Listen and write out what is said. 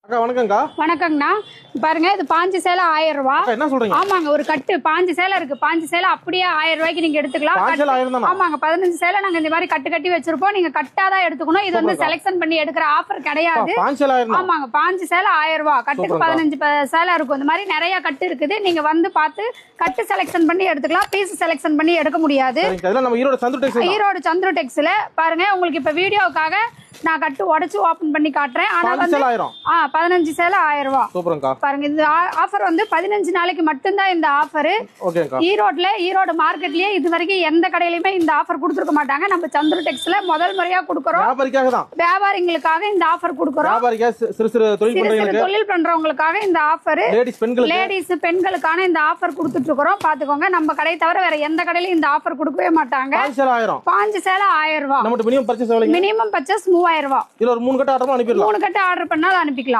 அக்கா வணக்கம்க்கா. வணக்கங்கண்ணா. பாருங்க இது பாஞ்சு சேலை 1000 ரூபா. என்ன சொல்றீங்க? ஆமாங்க, ஒரு கட்டு பாஞ்சு சேலை இருக்கு. பாஞ்சு சேலை அப்படியே 1000 ரூபாய்க்கு நீங்க எடுத்துக்கலாம். ஆமாங்க, 15 சேலை நாங்க இந்த மாதிரி கட்டு கட்டி வச்சிருப்போம். நீங்க கட்டாதான் எடுத்துக்கணும். இது வந்து செலக்ஷன் பண்ணி எடுக்கிற ஆஃபர் கிடையாது. ஆமாங்க, பாஞ்சு சேலை 1000 ரூபா. கட்டுக்கு 15 சேலை இருக்கும். இந்த மாதிரி நிறைய கட்டு இருக்குது. நீங்க வந்து பார்த்து கட்டு செலக்ஷன் பண்ணி எடுத்துக்கலாம். பீஸ் செலக்ஷன் பண்ணி எடுக்க முடியாது. ஈரோடு சந்துரு டெக்ஸ்ல பாருங்க. உங்களுக்கு இப்ப வீடியோக்காக நான் கட்டு உடைச்சு ஓபன் பண்ணி காட்டுறேன். ஆனா வந்து 15 சேலை 1000 ரூபா. பாருங்க, இந்த ஆஃபர் வந்து 15 நாளைக்கு மட்டும்தான் இந்த ஆஃபர். ஈரோடு மார்க்கெட்லயே இது வரைக்கும் எந்த கடையிலுமே இந்த ஆஃபர் கொடுத்துருக்க மாட்டாங்க. நம்ம சந்துரு டெக்ஸ்ல முதல் முறையா கொடுக்கறோம். வியாபாரிகளுக்காக இந்த ஆஃபர் கொடுக்கறோம். தொழில் பண்றவங்களுக்காக இந்த ஆஃபர், லேடிஸ் பெண்களுக்கான இந்த ஆஃபர் கொடுத்துட்டு இருக்கிறோம். பாத்துக்கோங்க, நம்ம கடை தவிர வேற எந்த கடையிலும் இந்த ஆஃபர் கொடுக்கவே மாட்டாங்க. பாஞ்சு சேலை 1000 ரூபா. மினிமம் பர்ச்சேஸ் 3000 ரூபா. இதுல ஒரு 3 கட்டு ஆர்டர் பண்ணாலும் அனுப்பிக்கலாம்.